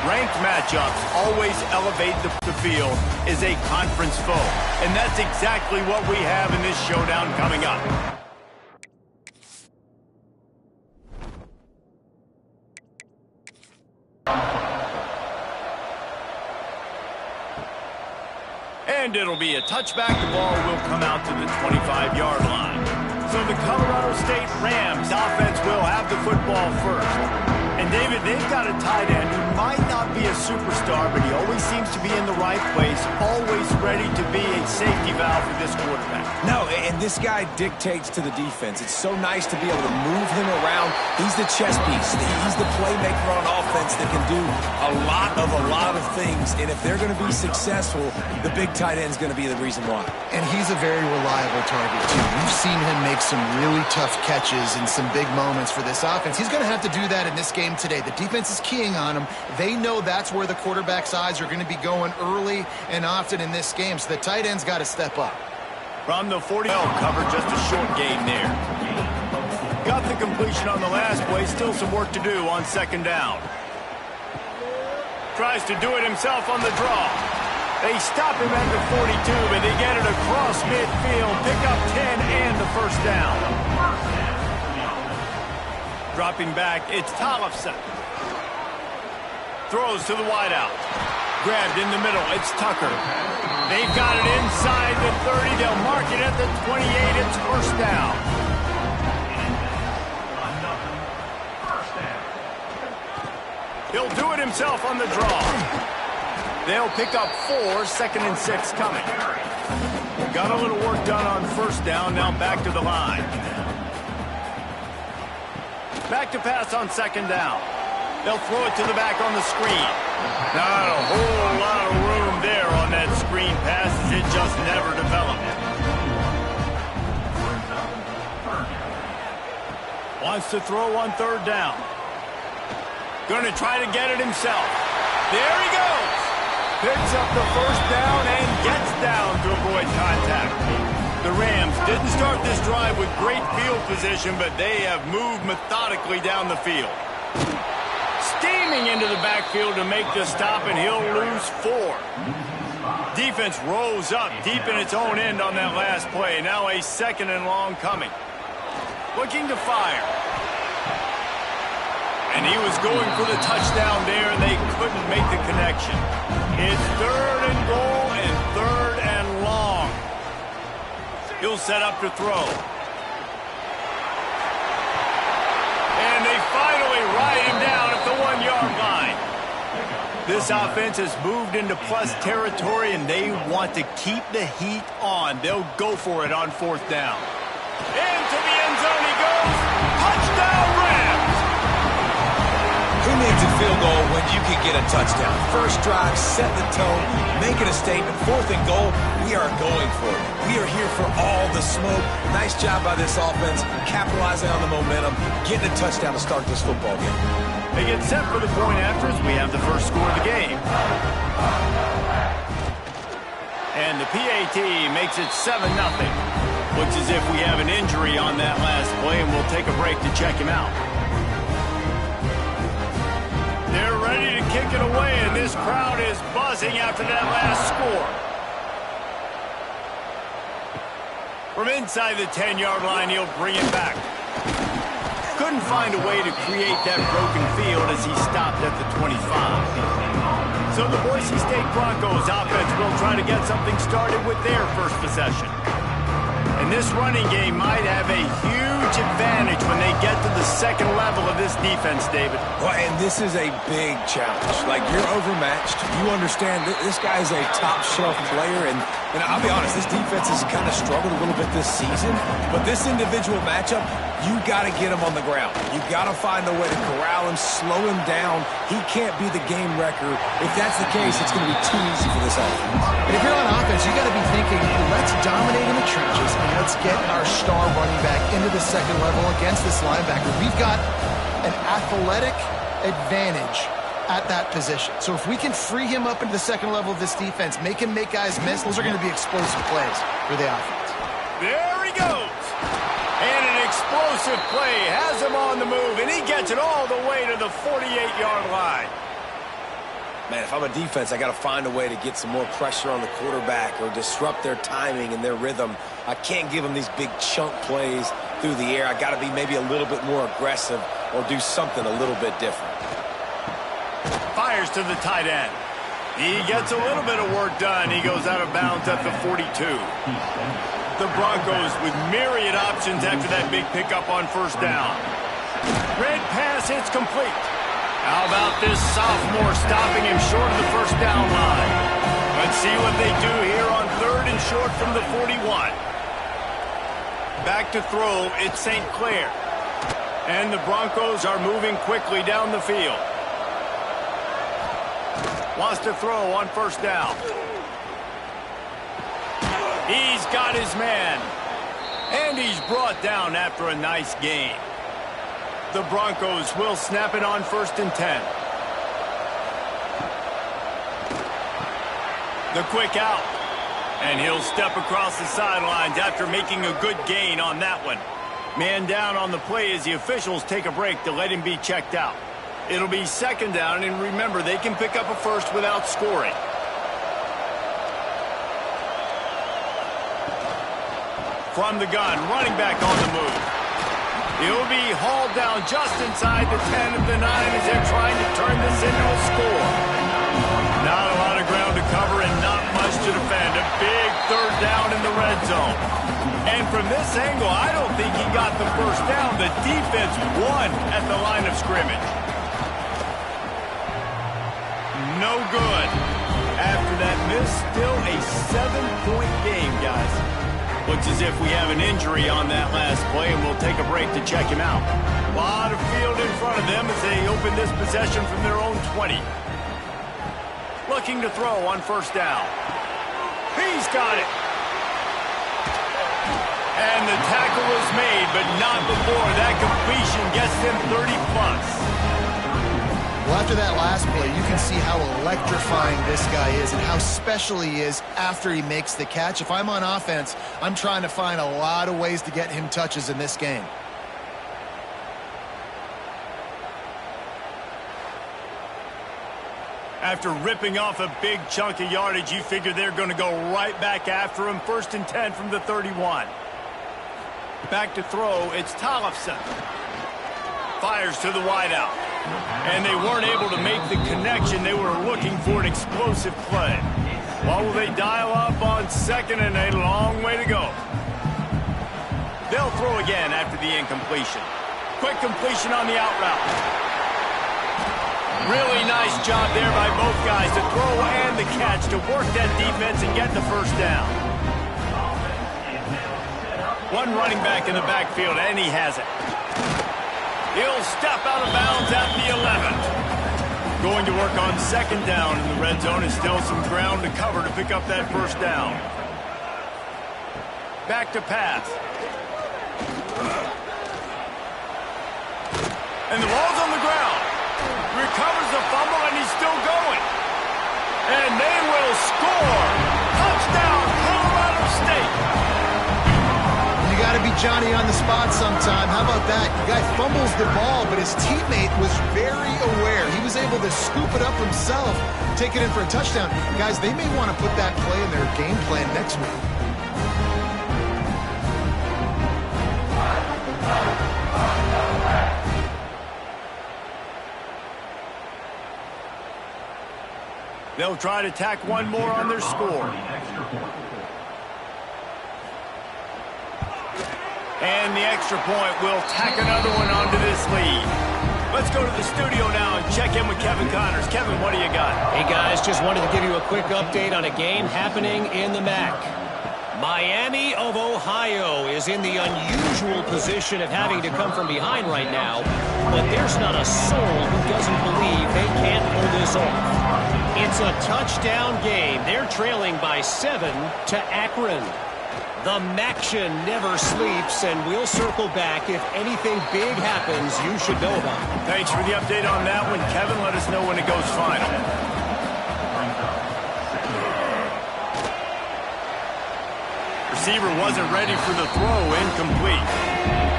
ranked matchups always elevate the field as a conference foe. And that's exactly what we have in this showdown coming up. And it'll be a touchback. The ball will come out to the 25-yard line. So the Colorado State Rams offense will have the football first. And David, they've got a tight end who might not be a superstar, but he always seems to be in the right place, always ready to be a safety valve for this quarterback. No, and this guy dictates to the defense. It's so nice to be able to move him around. He's the chess piece. He's the playmaker on offense that can do a lot of things. And if they're going to be successful, the big tight end's going to be the reason why. And he's a very reliable target, too. We've seen him make some really tough catches in some big moments for this offense. He's going to have to do that in this game today. The defense is keying on him. They know that's where the quarterback's eyes are going to be going early and often in this game, so the tight end's got to step up. From the 40, covered just a short gain there. Got the completion on the last play, still some work to do on second down. Tries to do it himself on the draw. They stop him at the 42, but they get it across midfield, pick up 10 and the first down. Dropping back, it's Tcfssl. Throws to the wideout. Grabbed in the middle, it's Tucker. They've got it inside the 30. They'll mark it at the 28. It's first down. He'll do it himself on the draw. They'll pick up 4, 2nd and 6 coming. Got a little work done on first down, now back to the line. Back to pass on second down. They'll throw it to the back on the screen. Not a whole lot of room there on that screen pass as it just never developed. Wants to throw on third down. Going to try to get it himself. There he goes. Picks up the first down and gets down to avoid contact. The Rams didn't start this drive with great field position, but they have moved methodically down the field. Steaming into the backfield to make the stop, and he'll lose 4. Defense rose up deep in its own end on that last play. Now a 2nd and long coming. Looking to fire. And he was going for the touchdown there, and they couldn't make the connection. It's 3rd and goal and 3rd and long. He'll set up to throw. And they finally ride him down at the 1-yard line. This offense has moved into plus territory, and they want to keep the heat on. They'll go for it on 4th down. Into the end zone he goes. Touchdown, Rams! Who needs a field goal when you can get a touchdown? First drive, set the tone, making a statement. 4th and goal, we are going for it. We are here for all the smoke. Nice job by this offense, capitalizing on the momentum, getting a touchdown to start this football game. They get set for the point after as we have the first score of the game. And the PAT makes it 7-0. Looks as if we have an injury on that last play, and we'll take a break to check him out. They're ready to kick it away, and this crowd is buzzing after that last score. From inside the 10-yard line, he'll bring it back. Couldn't find a way to create that broken field as he stopped at the 25. So the Boise State Broncos offense will try to get something started with their first possession. And this running game might have a huge advantage when they get to the second level of this defense, David. Well, and this is a big challenge. Like, you're overmatched. You understand this guy is a top-shelf player, and I'll be honest, this defense has kind of struggled a little bit this season. But this individual matchup, you got to get him on the ground. You got to find a way to corral him, slow him down. He can't be the game wrecker. If that's the case, it's going to be too easy for this offense. And if you're on offense, you got to be thinking, let's dominate in the trenches and let's get our star running back into the second level against this linebacker. We've got an athletic advantage at that position. So if we can free him up into the second level of this defense, make him make guys miss, those are going to be explosive plays for the offense. There he goes. And an explosive play has him on the move, and he gets it all the way to the 48-yard line. Man, if I'm a defense, I got to find a way to get some more pressure on the quarterback or disrupt their timing and their rhythm. I can't give them these big chunk plays through the air. I got to be maybe a little bit more aggressive or do something a little bit different. Fires to the tight end. He gets a little bit of work done. He goes out of bounds at the 42. The Broncos with myriad options after that big pickup on first down. Red pass hits complete. How about this sophomore stopping him short of the first down line? Let's see what they do here on 3rd and short from the 41. Back to throw, it's St. Clair. And the Broncos are moving quickly down the field. Wants to throw on first down. He's got his man. And he's brought down after a nice gain. The Broncos will snap it on 1st and 10. The quick out. And he'll step across the sidelines after making a good gain on that one. Man down on the play as the officials take a break to let him be checked out. It'll be 2nd down, and remember, they can pick up a first without scoring. From the gun, running back on the move. He'll be hauled down just inside the 10 of the 9 as they're trying to turn this into a score. Not a lot of ground to cover and not much to defend. A big 3rd down in the red zone. And from this angle, I don't think he got the first down. The defense won at the line of scrimmage. No good. After that miss, still a 7-point game, guys. Looks as if we have an injury on that last play, and we'll take a break to check him out. A lot of field in front of them as they open this possession from their own 20. Looking to throw on first down. He's got it. And the tackle was made, but not before that completion gets them 30+. Well, after that last play, you can see how electrifying this guy is and how special he is after he makes the catch. If I'm on offense, I'm trying to find a lot of ways to get him touches in this game. After ripping off a big chunk of yardage, you figure they're going to go right back after him. 1st and 10 from the 31. Back to throw, it's Tcfssl. Fires to the wideout. And they weren't able to make the connection. They were looking for an explosive play. What will they dial up on 2nd and a long way to go? They'll throw again after the incompletion. Quick completion on the out route. Really nice job there by both guys to throw and the catch to work that defense and get the first down. One running back in the backfield, and he has it. He'll step out of bounds at the 11th. Going to work on 2nd down in the red zone. Is still some ground to cover to pick up that first down. Back to pass. And the ball's on the ground. Recovers the fumble, and he's still going. And they will score. Touchdown, Colorado State. You got to be Johnny on the spot sometime. How about that? The guy fumbles the ball, but his teammate was very aware. He was able to scoop it up himself, take it in for a touchdown. Guys, they may want to put that play in their game plan next week. They'll try to tack one more on their score. And the extra point will tack another one onto this lead. Let's go to the studio now and check in with Kevin Connors. Kevin, what do you got? Hey, guys, just wanted to give you a quick update on a game happening in the MAC. Miami of Ohio is in the unusual position of having to come from behind right now, but there's not a soul who doesn't believe they can't pull this off. It's a touchdown game. They're trailing by 7 to Akron. The Maction never sleeps, and we'll circle back. If anything big happens, you should know about it. Thanks for the update on that one, Kevin. Let us know when it goes final. Receiver wasn't ready for the throw, incomplete.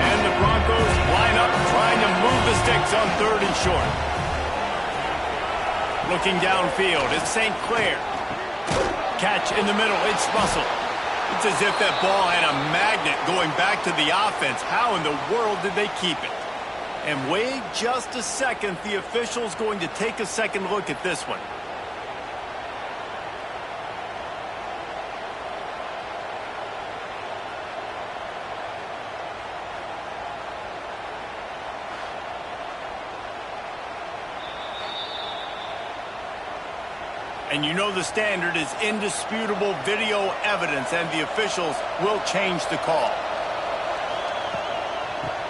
And the Broncos line up trying to move the sticks on 3rd and short. Looking downfield, it's St. Clair. Catch in the middle, it's Russell. It's as if that ball had a magnet going back to the offense. How in the world did they keep it? And wait just a second, the official's going to take a second look at this one. And you know the standard is indisputable video evidence, and the officials will change the call.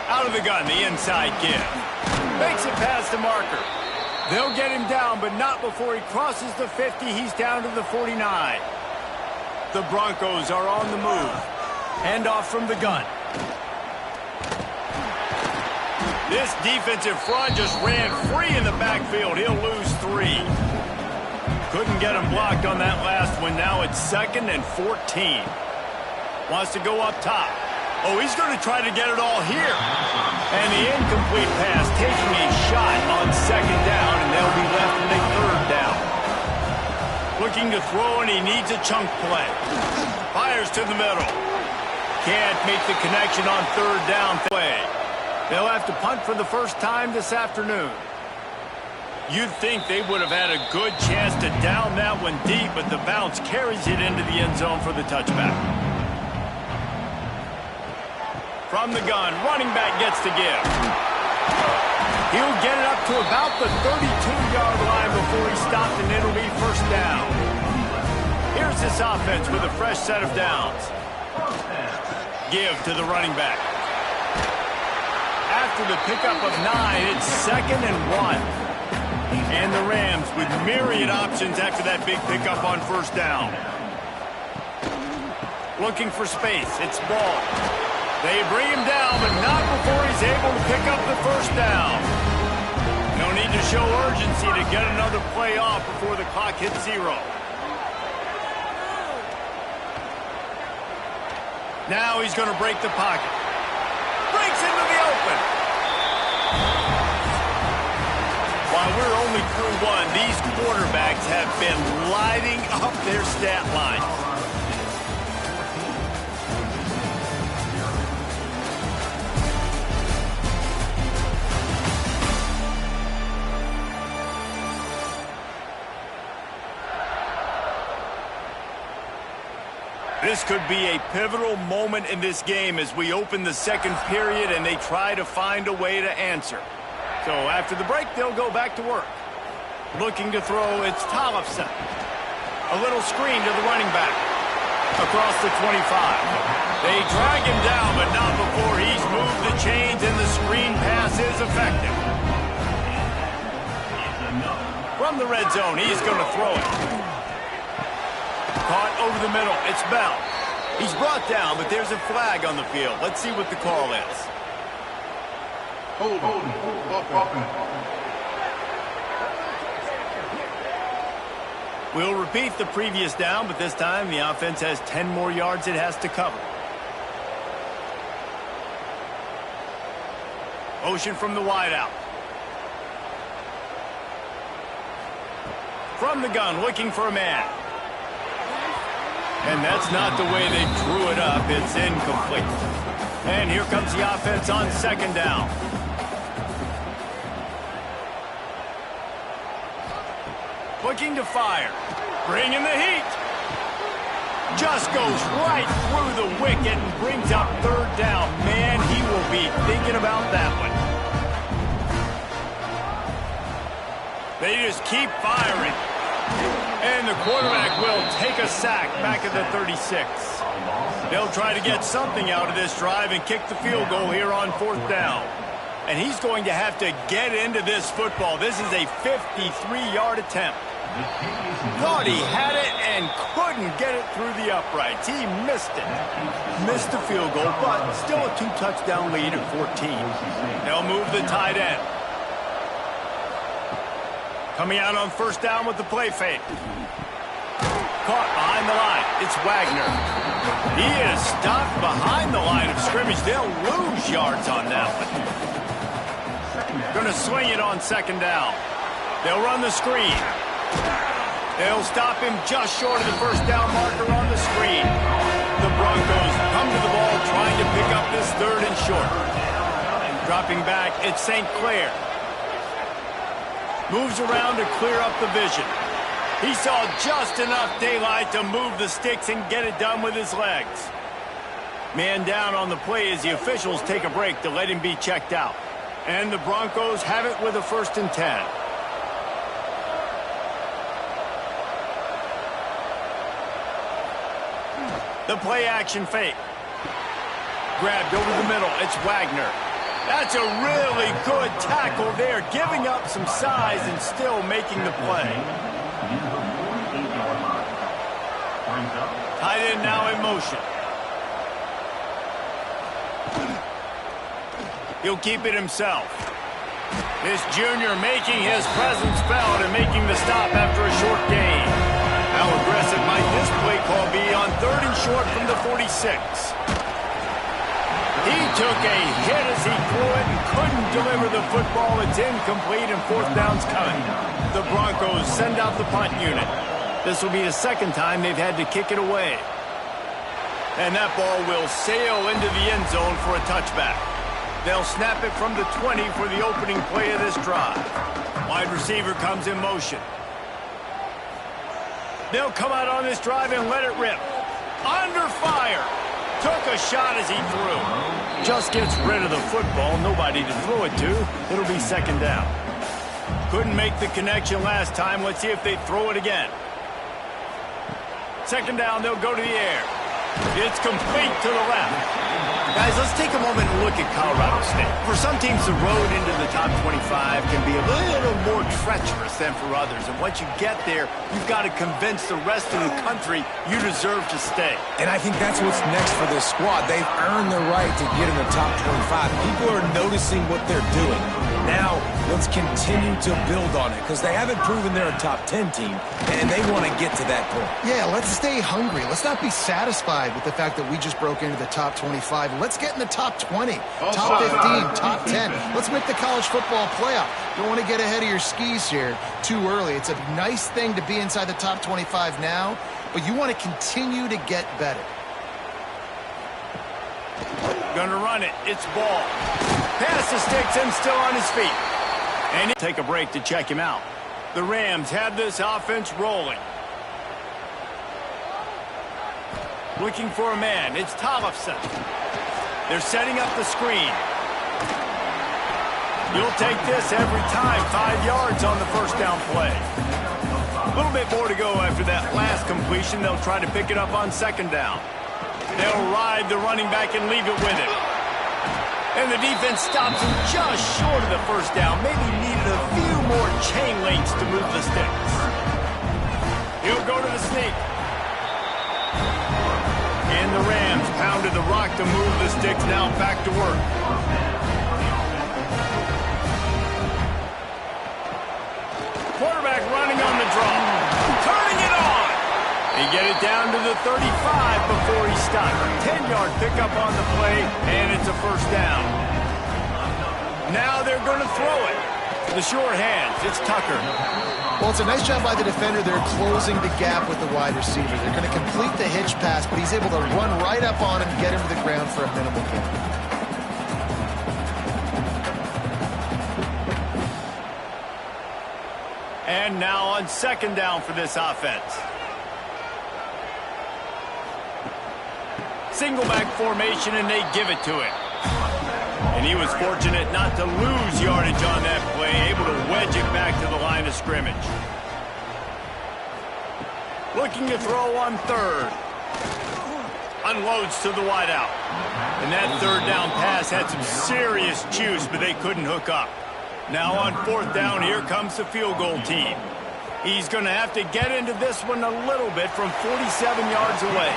Out of the gun, the inside give. Makes it past the marker. They'll get him down, but not before he crosses the 50. He's down to the 49. The Broncos are on the move. Handoff from the gun. This defensive front just ran free in the backfield. He'll lose 3. Couldn't get him blocked on that last one. Now it's 2nd and 14. Wants to go up top. Oh, he's going to try to get it all here. And the incomplete pass taking a shot on 2nd down, and they'll be left with a 3rd down. Looking to throw, and he needs a chunk play. Fires to the middle. Can't make the connection on 3rd down play. They'll have to punt for the first time this afternoon. You'd think they would have had a good chance to down that one deep, but the bounce carries it into the end zone for the touchback. From the gun, running back gets to give. He'll get it up to about the 32-yard line before he's stopped, and it'll be 1st down. Here's this offense with a fresh set of downs. Give to the running back. After the pickup of 9, it's 2nd and 1. And the Rams with myriad options after that big pickup on 1st down. Looking for space. It's Ball. They bring him down, but not before he's able to pick up the 1st down. No need to show urgency to get another play off before the clock hits 0. Now he's going to break the pocket. Breaks into the open. While we're only through 1, these quarterbacks have been lighting up their stat lines. This could be a pivotal moment in this game as we open the 2nd period and they try to find a way to answer. So after the break, they'll go back to work. Looking to throw, it's Tcfssl. A little screen to the running back. Across the 25. They drag him down, but not before he's moved the chains and the screen pass is effective. From the red zone, he's going to throw it. Caught over the middle, it's Bell. He's brought down, but there's a flag on the field. Let's see what the call is. We'll repeat the previous down, but this time the offense has 10 more yards it has to cover. Motion from the wideout. From the gun, looking for a man. And that's not the way they drew it up. It's incomplete. And here comes the offense on 2nd down. Looking to fire. Bringing the heat. Just goes right through the wicket and brings up 3rd down. Man, he will be thinking about that one. They just keep firing. And the quarterback will take a sack back at the 36. They'll try to get something out of this drive and kick the field goal here on 4th down. And he's going to have to get into this football. This is a 53-yard attempt. Thought he had it and couldn't get it through the uprights. He missed it. Missed the field goal, but still a 2-touchdown lead at 14. They'll move the tight end. Coming out on 1st down with the play fake. Caught behind the line. It's Wagner. He is stopped behind the line of scrimmage. They'll lose yards on that one. Going to swing it on 2nd down. They'll run the screen. They'll stop him just short of the first down marker on the screen. The Broncos come to the ball trying to pick up this third and short. Dropping back, it's St. Clair. Moves around to clear up the vision. He saw just enough daylight to move the sticks and get it done with his legs. Man down on the play as the officials take a break to let him be checked out. And the Broncos have it with a 1st and 10. The play action fake. Grabbed over the middle. It's Wagner. That's a really good tackle there, giving up some size and still making the play. Tight end now in motion. He'll keep it himself. This junior making his presence felt and making the stop after a short gain. How aggressive might this play call be on 3rd and short from the 46? He took a hit as he threw it and couldn't deliver the football. It's incomplete and 4th down's coming. The Broncos send out the punt unit. This will be the 2nd time they've had to kick it away. And that ball will sail into the end zone for a touchback. They'll snap it from the 20 for the opening play of this drive. Wide receiver comes in motion. They'll come out on this drive and let it rip. Under fire. Took a shot as he threw. Just gets rid of the football. Nobody to throw it to. It'll be 2nd down. Couldn't make the connection last time. Let's see if they throw it again. 2nd down, they'll go to the air. It's complete to the left. Guys, let's take a moment and look at Colorado State. For some teams, the road into the top 25 can be a little more treacherous than for others. And once you get there, you've got to convince the rest of the country you deserve to stay. And I think that's what's next for this squad. They've earned the right to get in the top 25. People are noticing what they're doing. Now, let's continue to build on it because they haven't proven they're a top 10 team, and they want to get to that point. Yeah, let's stay hungry. Let's not be satisfied with the fact that we just broke into the top 25. Let's get in the top 20, top 15, top 10. Let's make the college football playoff. Don't want to get ahead of your skis here too early. It's a nice thing to be inside the top 25 now, but you want to continue to get better. Gonna run it. It's ball. Pass the sticks and still on his feet. And he'll take a break to check him out. The Rams have this offense rolling. Looking for a man. It's Tcfssl. They're setting up the screen. You'll take this every time. 5 yards on the 1st down play. A little bit more to go after that last completion. They'll try to pick it up on 2nd down. They'll ride the running back and leave it with him. And the defense stops him just short of the 1st down. Maybe needed a few more chain links to move the sticks. He'll go to the sneak. And the Rams pounded the rock to move the sticks. Now back to work. Quarterback running on the draw. Turning it on. They get it down to the 35 before he's stopped. 10-yard pickup on the play, and it's a 1st down. Now they're going to throw it. The short hands, it's Tucker. Well, it's a nice job by the defender. They're closing the gap with the wide receiver. They're going to complete the hitch pass, but he's able to run right up on him and get him to the ground for a minimal gain. And now on 2nd down for this offense. Single back formation, and they give it to him. And he was fortunate not to lose yardage on that play, able to wedge it back to the line of scrimmage. Looking to throw on 3rd. Unloads to the wideout. And that 3rd down pass had some serious juice, but they couldn't hook up. Now on 4th down, here comes the field goal team. He's going to have to get into this one a little bit from 47 yards away.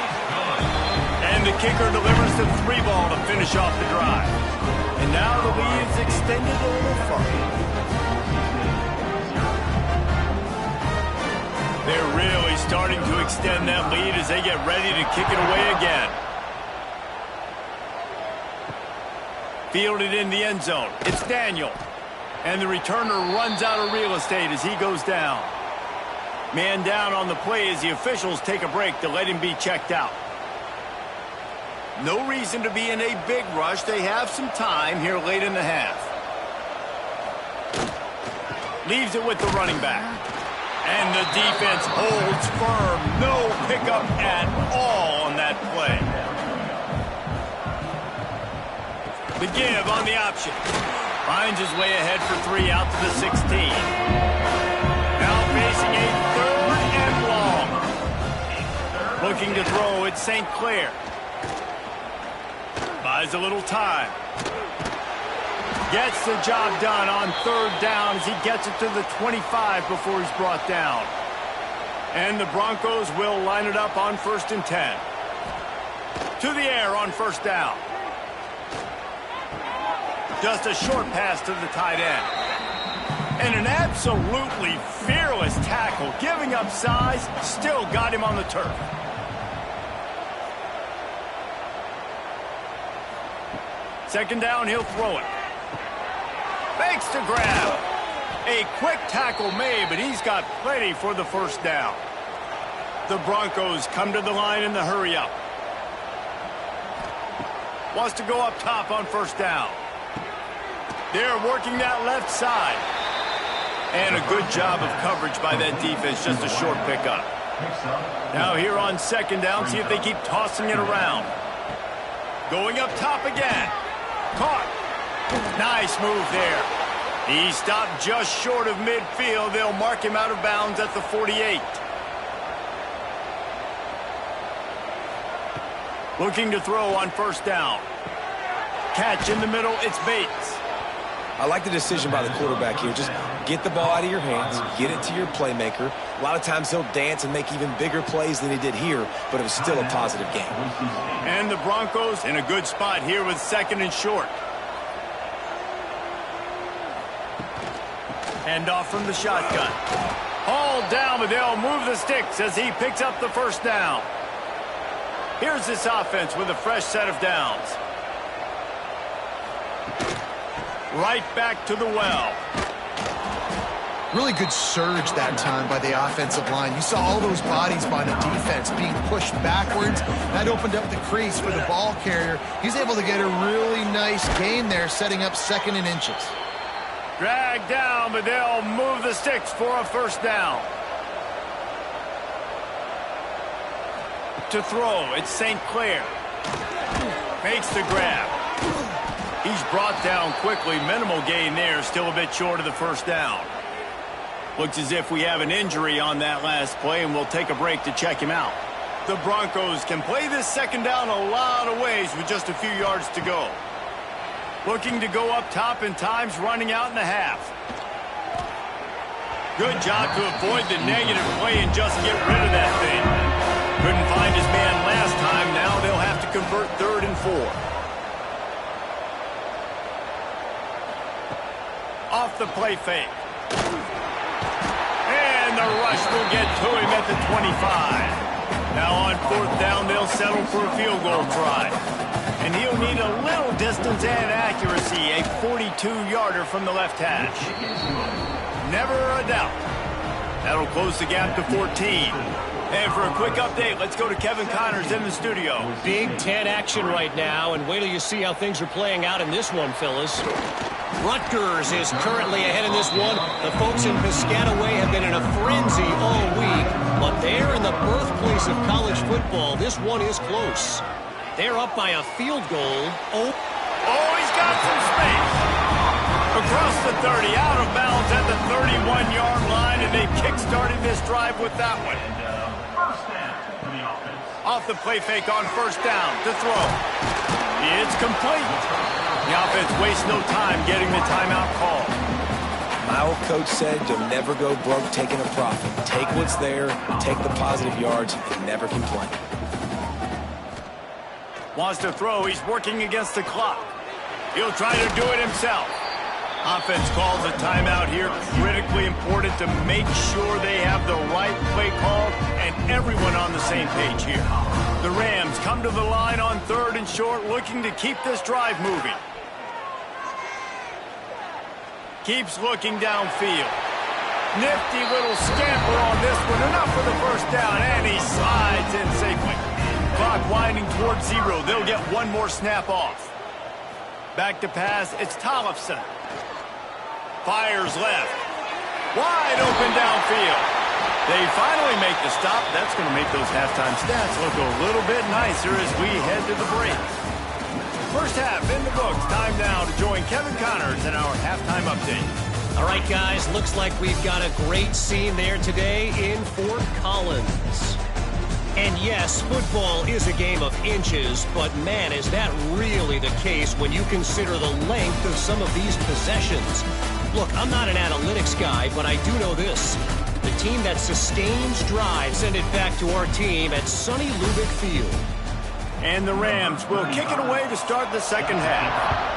And the kicker delivers the 3-ball to finish off the drive. And now the lead is extended a little further. They're really starting to extend that lead as they get ready to kick it away again. Fielded in the end zone. It's Daniel. And the returner runs out of real estate as he goes down. Man down on the play as the officials take a break to let him be checked out. No reason to be in a big rush. They have some time here late in the half. Leaves it with the running back. And the defense holds firm. No pickup at all on that play. The give on the option. Finds his way ahead for 3 out to the 16. Now facing a 3rd and long. Looking to throw, it's St. Clair. Buys a little time. Gets the job done on 3rd down as he gets it to the 25 before he's brought down. And the Broncos will line it up on 1st and 10. To the air on 1st down. Just a short pass to the tight end. And an absolutely fearless tackle. Giving up size, still got him on the turf. Second down, he'll throw it. Fakes to grab. A quick tackle made, but he's got plenty for the 1st down. The Broncos come to the line in the hurry up. Wants to go up top on 1st down. They're working that left side. And a good job of coverage by that defense, just a short pickup. Now here on 2nd down, see if they keep tossing it around. Going up top again. Caught. Nice move there. He stopped just short of midfield. They'll mark him out of bounds at the 48. Looking to throw on 1st down. Catch in the middle, it's Bates. I like the decision by the quarterback here. Just get the ball out of your hands, get it to your playmaker. A lot of times he'll dance and make even bigger plays than he did here, but it was still a positive game. And the Broncos in a good spot here with 2nd and short. Hand off from the shotgun. Hauled down, but they'll move the sticks as he picks up the 1st down. Here's this offense with a fresh set of downs. Right back to the well. Really good surge that time by the offensive line. You saw all those bodies by the defense being pushed backwards. That opened up the crease for the ball carrier. He's able to get a really nice gain there, setting up 2nd and inches. Dragged down, but they'll move the sticks for a 1st down. To throw, it's St. Clair. Makes the grab. He's brought down quickly. Minimal gain there. Still a bit short of the 1st down. Looks as if we have an injury on that last play, and we'll take a break to check him out. The Broncos can play this 2nd down a lot of ways with just a few yards to go. Looking to go up top, and time's running out in the half. Good job to avoid the negative play and just get rid of that thing. Couldn't find his man last time. Now they'll have to convert 3rd and 4. Off the play fake. And the rush will get to him at the 25. Now on 4th down, they'll settle for a field goal try. And he'll need a little distance and accuracy, a 42-yarder from the left hash. Never a doubt. That'll close the gap to 14. And for a quick update, let's go to Kevin Connors in the studio. Big Ten action right now, and wait till you see how things are playing out in this one, Phyllis. Rutgers is currently ahead in this one. The folks in Piscataway have been in a frenzy all week, but they're in the birthplace of college football. This one is close. They're up by a field goal. Oh, he's got some space. Across the 30, out of bounds at the 31-yard line, and they kick-started this drive with that one. Off the play fake on 1st down to throw. It's complete. The offense wastes no time getting the timeout call. My old coach said you'll never go broke taking a profit. Take what's there, take the positive yards, and never complain. Wants to throw. He's working against the clock. He'll try to do it himself. Offense calls a timeout here. Critically important to make sure they have the right play call and everyone on the same page here. The Rams come to the line on 3rd and short, looking to keep this drive moving. Keeps looking downfield. Nifty little scamper on this one. Enough for the first down, and he slides in safely. Clock winding towards 0. They'll get one more snap off. Back to pass, it's Tcfssl. Fires left. Wide open downfield. They finally make the stop. That's going to make those halftime stats look a little bit nicer as we head to the break. First half in the books. Time now to join Kevin Connors in our halftime update. All right, guys, looks like we've got a great scene there today in Fort Collins. And yes, football is a game of inches, but man, is that really the case when you consider the length of some of these possessions. Look, I'm not an analytics guy, but I do know this. The team that sustains drives send it back to our team at sunny Lubick Field. And the Rams will kick it away to start the second half.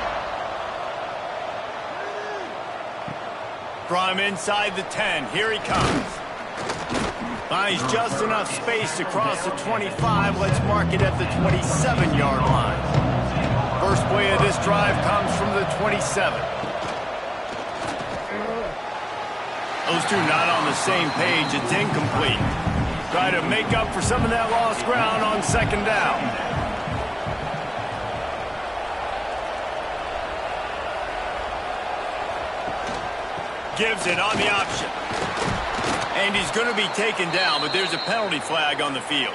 From inside the 10, here he comes. Finds just enough space to cross the 25. Let's mark it at the 27-yard line. First play of this drive comes from the 27. Those two not on the same page. It's incomplete. Try to make up for some of that lost ground on second down. Gives it on the option. And he's going to be taken down, but there's a penalty flag on the field.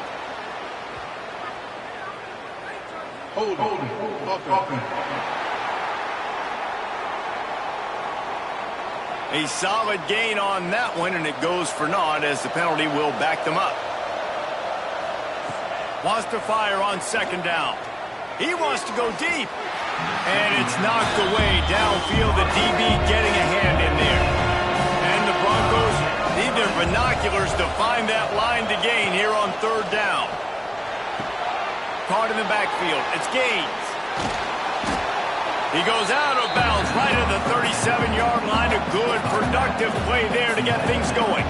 Hold. A solid gain on that one, and it goes for naught as the penalty will back them up. Wants to fire on second down. He wants to go deep. And it's knocked away downfield. The DB getting a hand in there. And the Broncos need their binoculars to find that line to gain here on third down. Caught in the backfield. It's Gaines. He goes out of bounds right at the 37-yard line. A good, productive play there to get things going.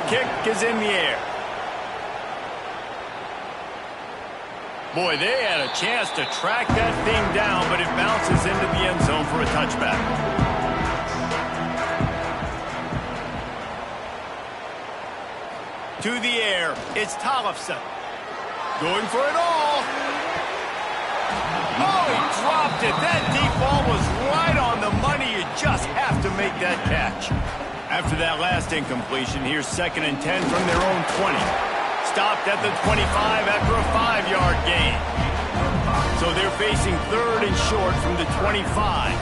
Kick is in the air. Boy, they had a chance to track that thing down, but it bounces into the end zone for a touchback. To the air, it's Tcfssl. Going for it all. Oh, he dropped it. That deep ball was right on the money. You just have to make that catch. After that last incompletion, here's 2nd and 10 from their own 20. Stopped at the 25 after a 5-yard gain. So they're facing 3rd and short from the 25.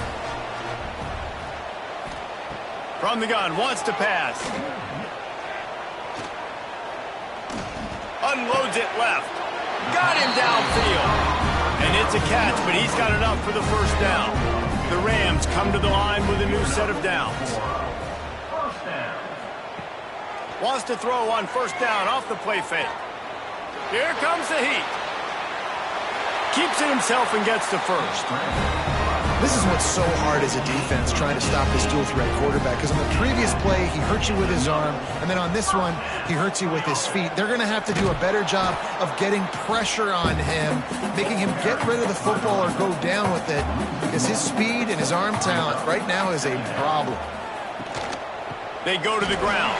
From the gun, wants to pass. Unloads it left. Got him downfield. And it's a catch, but he's got enough for the first down. The Rams come to the line with a new set of downs. Wants to throw on first down off the play fake. Here comes the heat. Keeps it himself and gets the first. This is what's so hard as a defense, trying to stop this dual-threat quarterback, because on the previous play, he hurt you with his arm, and then on this one, he hurts you with his feet. They're going to have to do a better job of getting pressure on him, making him get rid of the football or go down with it, because his speed and his arm talent right now is a problem. They go to the ground.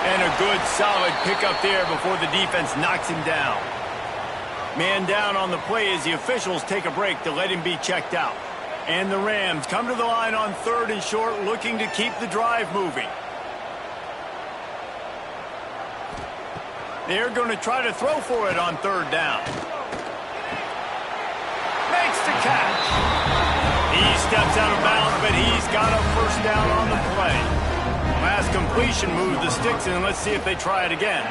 And a good, solid pickup there before the defense knocks him down. Man down on the play as the officials take a break to let him be checked out. And the Rams come to the line on 3rd and short, looking to keep the drive moving. They're going to try to throw for it on 3rd down. Makes the catch. He steps out of bounds, but he's got a first down on the play. Last completion moved the sticks in. Let's see if they try it again.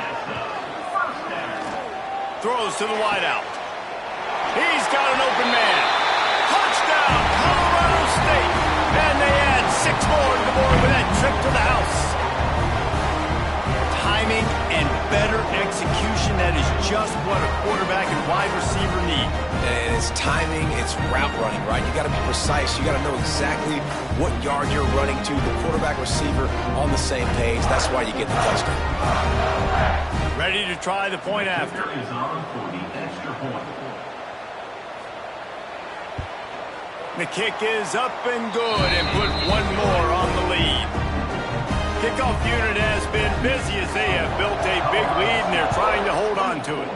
Throws to the wideout. He's got an open man. Touchdown, Colorado State. And they add 6 more to the board with that trip to the house. Timing and better execution, that is just what a quarterback and wide receiver need. And it's timing, it's route running, right? You got to be precise. You got to know exactly what yard you're running to. The quarterback receiver on the same page. That's why you get the touchdown. Ready to try the point after. The kick is up and good and put one more on the lead. Kickoff unit has been busy as they have built a big lead and they're trying to hold on to it.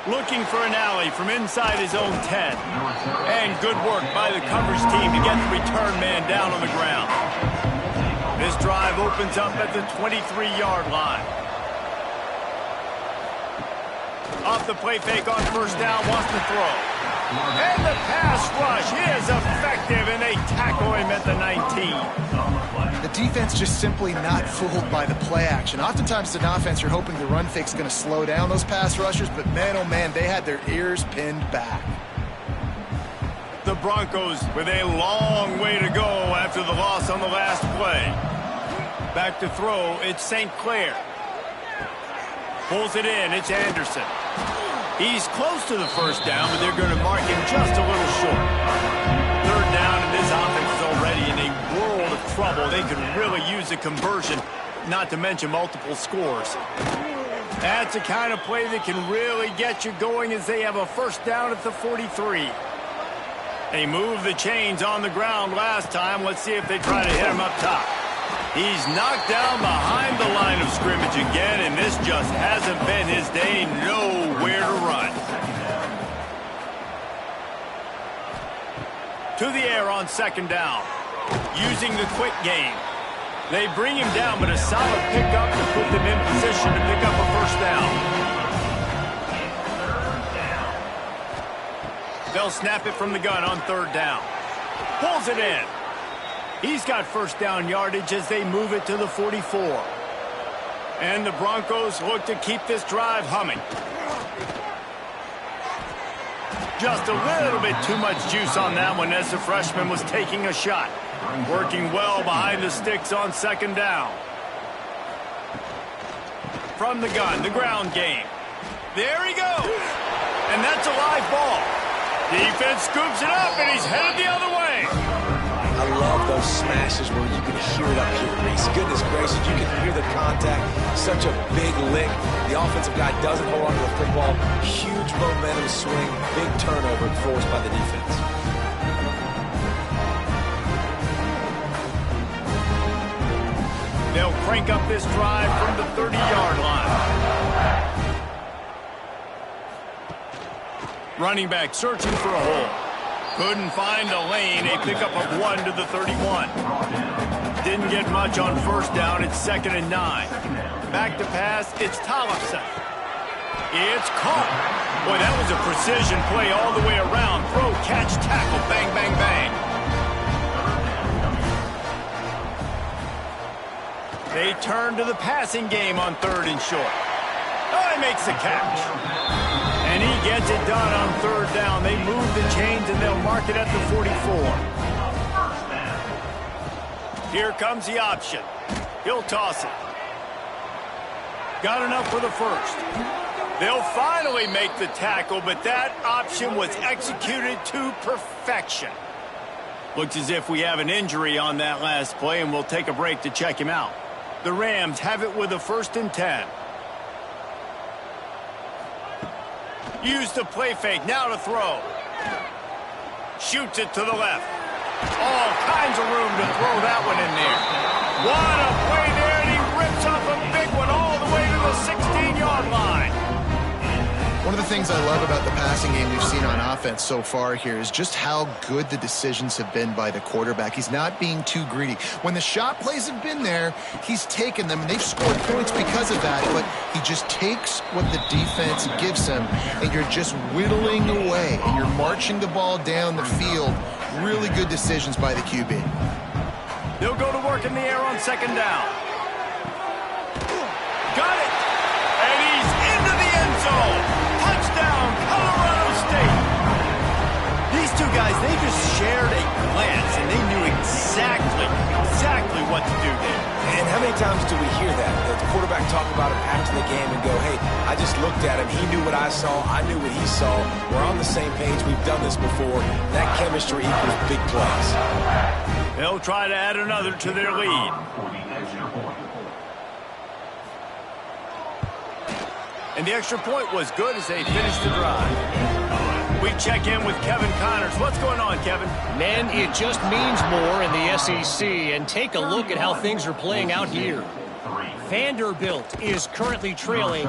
Looking for an alley from inside his own 10. And good work by the coverage team to get the return man down on the ground. This drive opens up at the 23-yard line. Off the play fake on first down, wants to throw. And the pass rush is effective, and they tackle him at the 19. The defense just simply not fooled by the play action. Oftentimes, as an offense, you're hoping the run fake's going to slow down those pass rushers, but man, oh man, they had their ears pinned back. The Broncos with a long way to go after the loss on the last play. Back to throw, it's St. Clair. Pulls it in, it's Anderson. He's close to the first down, but they're going to mark him just a little short. Third down, and this offense is already in a world of trouble. They could really use a conversion, not to mention multiple scores. That's the kind of play that can really get you going as they have a first down at the 43. They moved the chains on the ground last time. Let's see if they try to hit him up top. He's knocked down behind the line of scrimmage again, and this just hasn't been his day. Nowhere to run. To the air on second down. Using the quick game. They bring him down, but a solid pickup to put them in position to pick up a first down. They'll snap it from the gun on third down. Pulls it in. He's got first down yardage as they move it to the 44. And the Broncos look to keep this drive humming. Just a little bit too much juice on that one as the freshman was taking a shot. Working well behind the sticks on second down. From the gun, the ground game. There he goes. And that's a live ball. Defense scoops it up, and he's headed the other way. I love those smashes where you can hear it up here, Reese. Goodness gracious, you can hear the contact. Such a big lick. The offensive guy doesn't hold on to the football. Huge momentum swing. Big turnover forced by the defense. They'll crank up this drive from the 30-yard line. Running back searching for a hole. Couldn't find a lane. A pickup of 1 to the 31. Didn't get much on first down. It's 2nd and 9. Back to pass. It's Tcfssl. It's caught. Boy, that was a precision play all the way around. Throw, catch, tackle. Bang, bang, bang. They turn to the passing game on 3rd and short. Oh, he makes the catch. And he gets it done on 3rd down. They move the chains, and they'll mark it at the 44. Here comes the option. He'll toss it. Got enough for the first. They'll finally make the tackle, but that option was executed to perfection. Looks as if we have an injury on that last play, and we'll take a break to check him out. The Rams have it with a 1st and 10. Use the play fake, now to throw. Shoots it to the left. All kinds of room to throw that one in there. What a play there, and he rips up a big one all the way to the 16-yard line. One of the things I love about the passing game we've seen on offense so far here is just how good the decisions have been by the quarterback. He's not being too greedy. When the shot plays have been there, he's taken them, and they've scored points because of that, but he just takes what the defense gives him, and you're just whittling away, and you're marching the ball down the field. Really good decisions by the QB. They'll go to work in the air on 2nd down. Got it! And he's into the end zone! Touchdown, Colorado State! These two guys, they just shared a glance, and they knew exactly what to do there. And how many times do we hear that? The quarterback talk about him after the game and go, hey, I just looked at him. He knew what I saw. I knew what he saw. We're on the same page. We've done this before. That chemistry equals big plays. They'll try to add another to their lead. And the extra point was good as they finished the drive. We check in with Kevin Connors. What's going on, Kevin? Men, it just means more in the SEC, and take a look at how things are playing out here. Vanderbilt is currently trailing,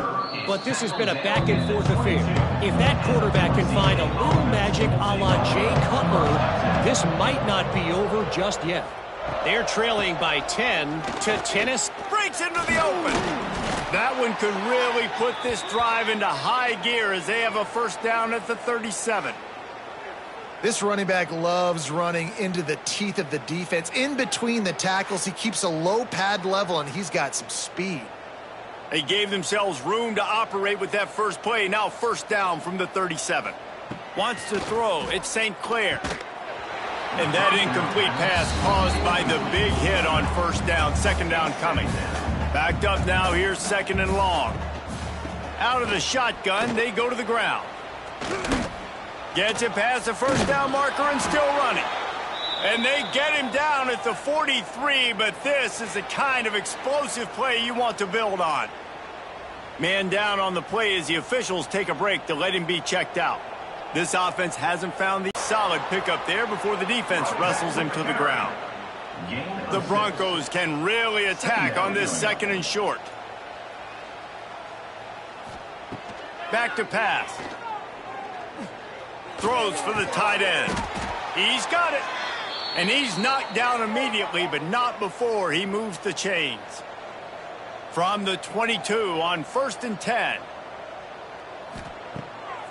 but this has been a back-and-forth affair. If that quarterback can find a little magic a la Jay Cutler, this might not be over just yet. They're trailing by 10 to Tennessee. Breaks into the open. That one could really put this drive into high gear as they have a first down at the 37. This running back loves running into the teeth of the defense. In between the tackles, he keeps a low pad level, and he's got some speed. They gave themselves room to operate with that first play. Now first down from the 37. Wants to throw. It's St. Clair. And that incomplete pass caused by the big hit on first down. Second down coming. Backed up now. Here's second and long. Out of the shotgun, they go to the ground. Gets it past the first down marker and still running. And they get him down at the 43, but this is the kind of explosive play you want to build on. Man down on the play as the officials take a break to let him be checked out. This offense hasn't found the solid pickup there before the defense wrestles him to the ground. The Broncos can really attack on this second and short. Back to pass. Throws for the tight end. He's got it. And he's knocked down immediately, but not before he moves the chains. From the 22 on first and 10.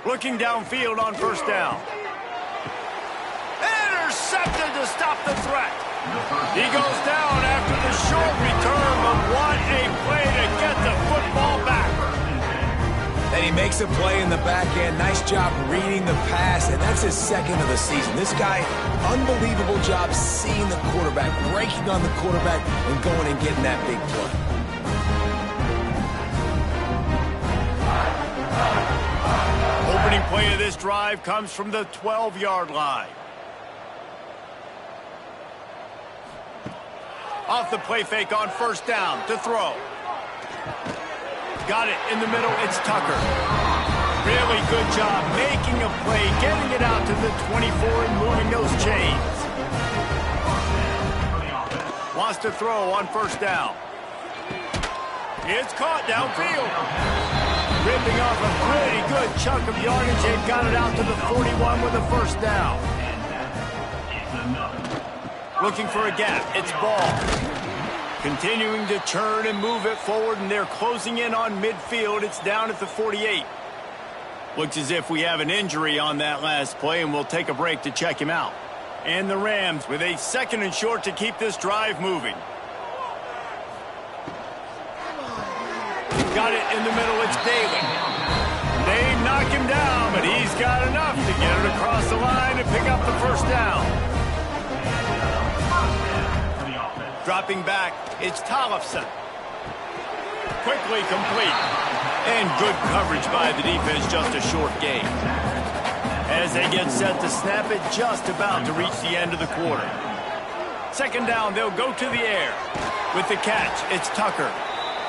Looking downfield on first down. Intercepted to stop the threat. He goes down after the short return, but what a play to get the football back. And he makes a play in the back end. Nice job reading the pass, and that's his second of the season. This guy, unbelievable job seeing the quarterback, breaking on the quarterback, and going and getting that big play. Opening play of this drive comes from the 12-yard line. Off the play fake on first down to throw. Got it in the middle. It's Tucker. Really good job making a play, getting it out to the 24 and moving those chains. Wants to throw on first down. It's caught downfield. Ripping off a pretty good chunk of yardage. They've got it out to the 41 with a first down. Looking for a gap. It's Ball. Continuing to turn and move it forward, and they're closing in on midfield. It's down at the 48. Looks as if we have an injury on that last play, and we'll take a break to check him out. And the Rams with a second and short to keep this drive moving. Got it in the middle. It's Daly. They knock him down, but he's got enough to get it across the line and pick up the first down. Dropping back, it's Tcfssl. Quickly complete. And good coverage by the defense, just a short gain. As they get set to snap it, just about to reach the end of the quarter. Second down, they'll go to the air. With the catch, it's Tucker.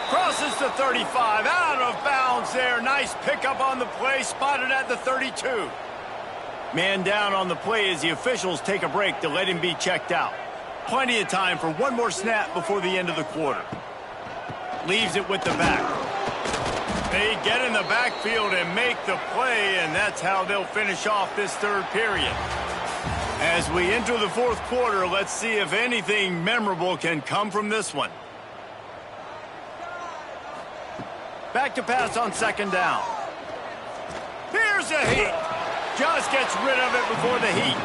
Crosses the 35, out of bounds there. Nice pickup on the play, spotted at the 32. Man down on the play as the officials take a break to let him be checked out. Plenty of time for one more snap before the end of the quarter. Leaves it with the back. They get in the backfield and make the play, and that's how they'll finish off this third period. As we enter the fourth quarter, let's see if anything memorable can come from this one. Back to pass on second down. Here's a heat. Just gets rid of it before the heat.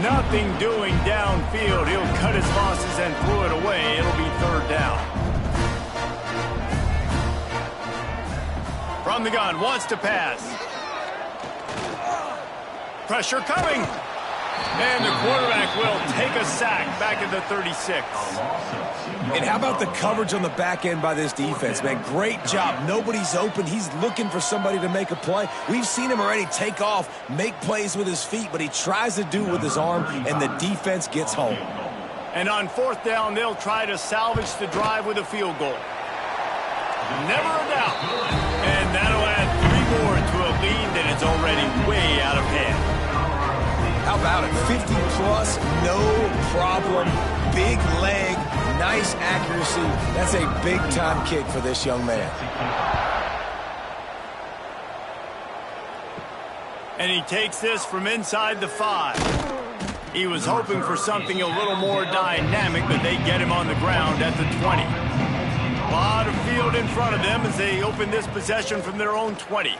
Nothing doing downfield. He'll cut his losses and throw it away. It'll be third down. From the gun, wants to pass. Pressure coming. And the quarterback will take a sack back at the 36. And how about the coverage on the back end by this defense, man? Great job. Nobody's open. He's looking for somebody to make a play. We've seen him already take off, make plays with his feet, but he tries to do it with his arm, and the defense gets home. And on fourth down, they'll try to salvage the drive with a field goal. Never a doubt. And that'll add 3 more to a lead that is already way out of about it. 50 plus, no problem. Big leg, nice accuracy. That's a big-time kick for this young man. And he takes this from inside the 5. He was hoping for something a little more dynamic, but they get him on the ground at the 20. A lot of field in front of them as they open this possession from their own 20.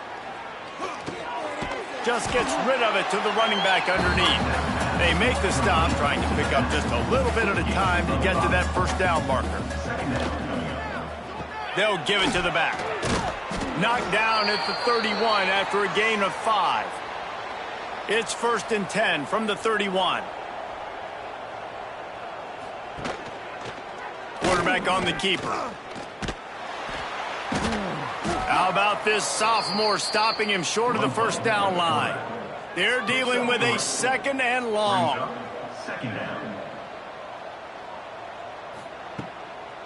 Just gets rid of it to the running back underneath. They make the stop, trying to pick up just a little bit at a time to get to that first down marker. They'll give it to the back. Knocked down at the 31 after a gain of 5. It's 1st and 10 from the 31. Quarterback on the keeper. How about this sophomore stopping him short of the first down line? They're dealing with a 2nd and long.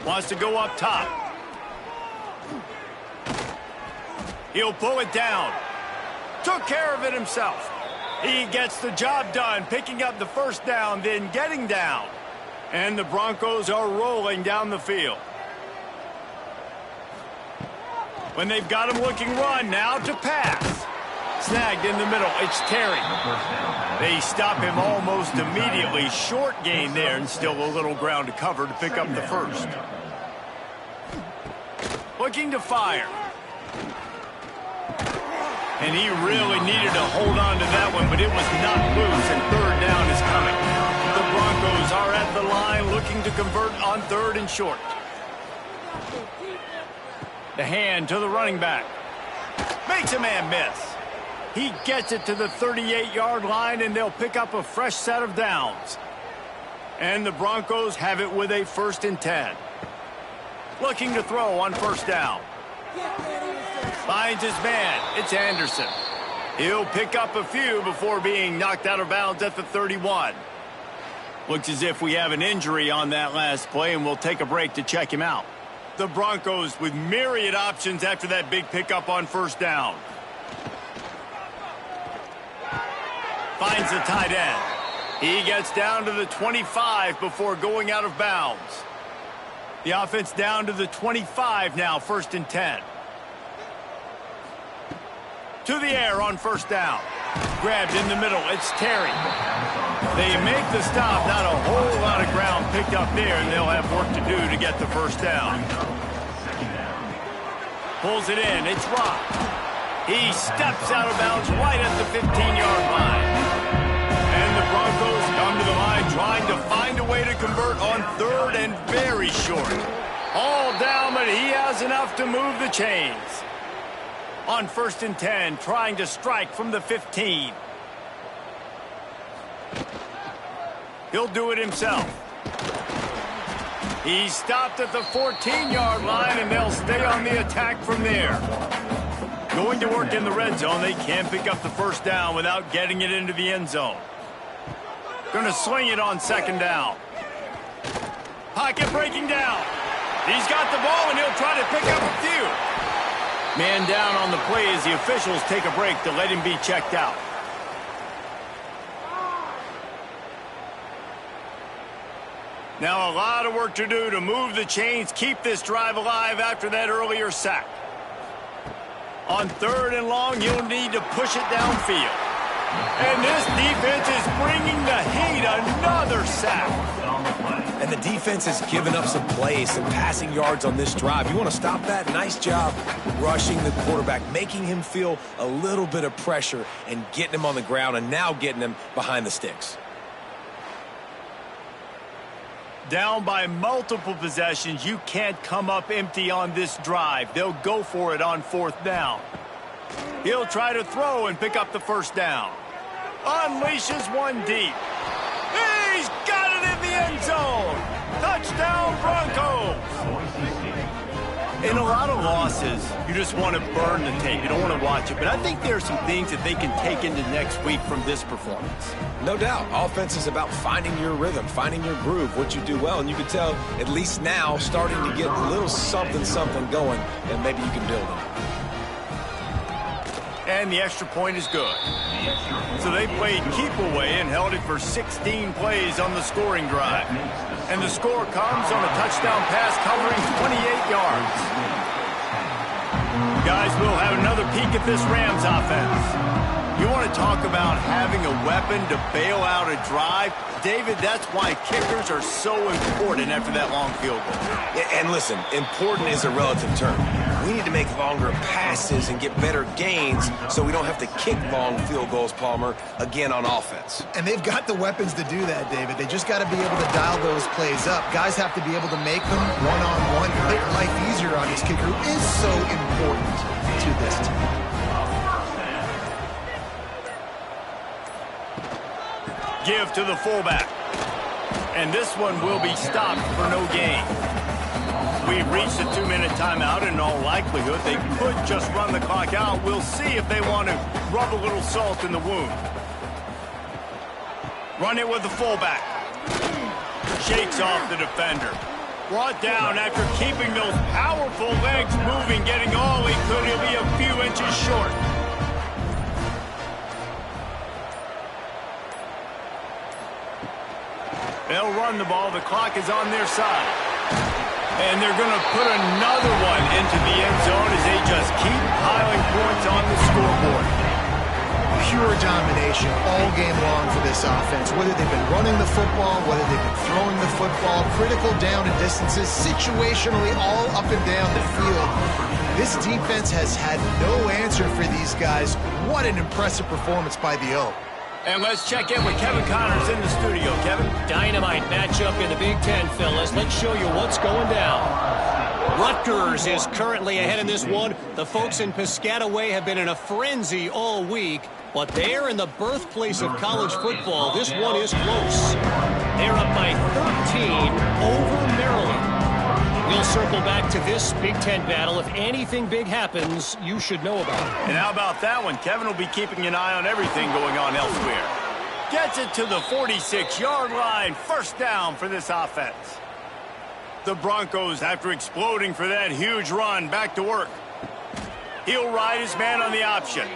Wants to go up top. He'll pull it down. Took care of it himself. He gets the job done, picking up the first down, then getting down. And the Broncos are rolling down the field. When they've got him looking run, now to pass. Snagged in the middle, it's Terry. They stop him almost immediately. Short gain there, and still a little ground to cover to pick up the first. Looking to fire. And he really needed to hold on to that one, but it was not loose, and 3rd down is coming. The Broncos are at the line looking to convert on 3rd and short. The hand to the running back. Makes a man miss. He gets it to the 38-yard line, and they'll pick up a fresh set of downs. And the Broncos have it with a 1st and 10. Looking to throw on 1st down. Finds his man. It's Anderson. He'll pick up a few before being knocked out of bounds at the 31. Looks as if we have an injury on that last play, and we'll take a break to check him out. The Broncos with myriad options after that big pickup on 1st down. Finds the tight end. He gets down to the 25 before going out of bounds. The offense down to the 25 now, 1st and 10. To the air on 1st down. Grabbed in the middle, it's Terry. They make the stop, not a whole lot of ground picked up there, and they'll have work to do to get the 1st down. Pulls it in, it's Rock. He steps out of bounds right at the 15-yard line. And the Broncos come to the line trying to find a way to convert on 3rd and very short. All down, but he has enough to move the chains. On 1st and 10, trying to strike from the 15. He'll do it himself. He's stopped at the 14-yard line, and they'll stay on the attack from there. Going to work in the red zone, they can't pick up the 1st down without getting it into the end zone. Going to swing it on 2nd down. Pocket breaking down. He's got the ball, and he'll try to pick up a few. Man down on the play as the officials take a break to let him be checked out. Now a lot of work to do to move the chains, keep this drive alive after that earlier sack. On 3rd and long, you'll need to push it downfield. And this defense is bringing the heat. Another sack. And the defense has given up some plays, some passing yards on this drive. You want to stop that? Nice job rushing the quarterback, making him feel a little bit of pressure and getting him on the ground, and now getting him behind the sticks. Down by multiple possessions, you can't come up empty on this drive. They'll go for it on 4th down. He'll try to throw and pick up the 1st down. Unleashes one deep. He's got it in the end zone. Touchdown, Broncos. In a lot of losses, you just want to burn the tape. You don't want to watch it. But I think there are some things that they can take into next week from this performance. No doubt. Offense is about finding your rhythm, finding your groove, what you do well. And you can tell, at least now, starting to get a little something going, and maybe you can build on it. And the extra point is good. So they played keep away and held it for 16 plays on the scoring drive. And the score comes on a touchdown pass covering 28 yards. Guys, we'll have another peek at this Rams offense. You want to talk about having a weapon to bail out a drive? David, that's why kickers are so important after that long field goal. And listen, important is a relative term. We need to make longer passes and get better gains so we don't have to kick long field goals, Palmer, again on offense. And they've got the weapons to do that, David. They just got to be able to dial those plays up. Guys have to be able to make them one-on-one, make life easier on his kicker, who is so important to this team. Give to the fullback. And this one will be stopped for no gain. We've reached a 2-minute timeout. In all likelihood, they could just run the clock out. We'll see if they want to rub a little salt in the wound. Run it with the fullback. Shakes off the defender. Brought down after keeping those powerful legs moving, getting all he could. He'll be a few inches short. They'll run the ball. The clock is on their side. And they're going to put another one into the end zone as they just keep piling points on the scoreboard. Pure domination all game long for this offense. Whether they've been running the football, whether they've been throwing the football, critical down and distances, situationally all up and down the field. This defense has had no answer for these guys. What an impressive performance by the O. And let's check in with Kevin Connors in the studio. Kevin? Dynamite matchup in the Big Ten, fellas. Let's show you what's going down. Rutgers is currently ahead in this one. The folks in Piscataway have been in a frenzy all week, but they're in the birthplace of college football. This one is close. They're up by 13 over Maryland. We'll circle back to this Big Ten battle. If anything big happens, you should know about it. And how about that one? Kevin will be keeping an eye on everything going on elsewhere. Gets it to the 46-yard line. First down for this offense. The Broncos, after exploding for that huge run, back to work. He'll ride his man on the option.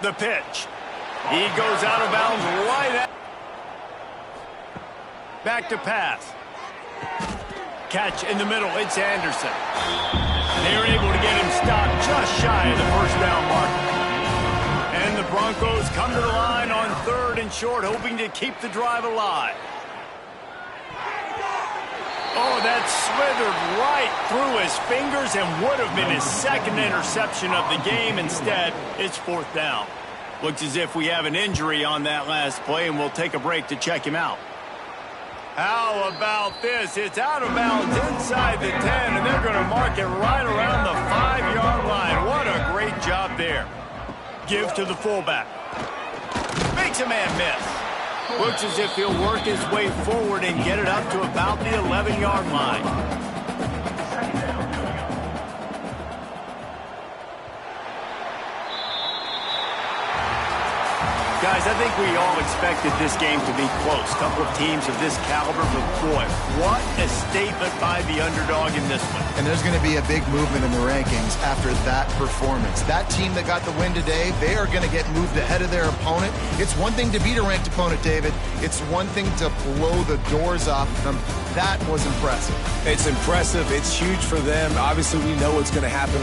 The pitch. He goes out of bounds right at. Back to pass. Catch in the middle. It's Anderson. They're able to get him stopped just shy of the first down mark. And the Broncos come to the line on 3rd and short, hoping to keep the drive alive. Oh, that slithered right through his fingers and would have been his second interception of the game. Instead, it's 4th down. Looks as if we have an injury on that last play, and we'll take a break to check him out. How about this? It's out of bounds inside the 10, and they're going to mark it right around the 5-yard line. What a great job there. Give to the fullback. Makes a man miss. Looks as if he'll work his way forward and get it up to about the 11-yard line. Guys, I think we all expected this game to be close. A couple of teams of this caliber, but boy, what a statement by the underdog in this one. And there's going to be a big movement in the rankings after that performance. That team that got the win today, they are going to get moved ahead of their opponent. It's one thing to beat a ranked opponent, David. It's one thing to blow the doors off of them. That was impressive. It's impressive. It's huge for them. Obviously, we know what's going to happen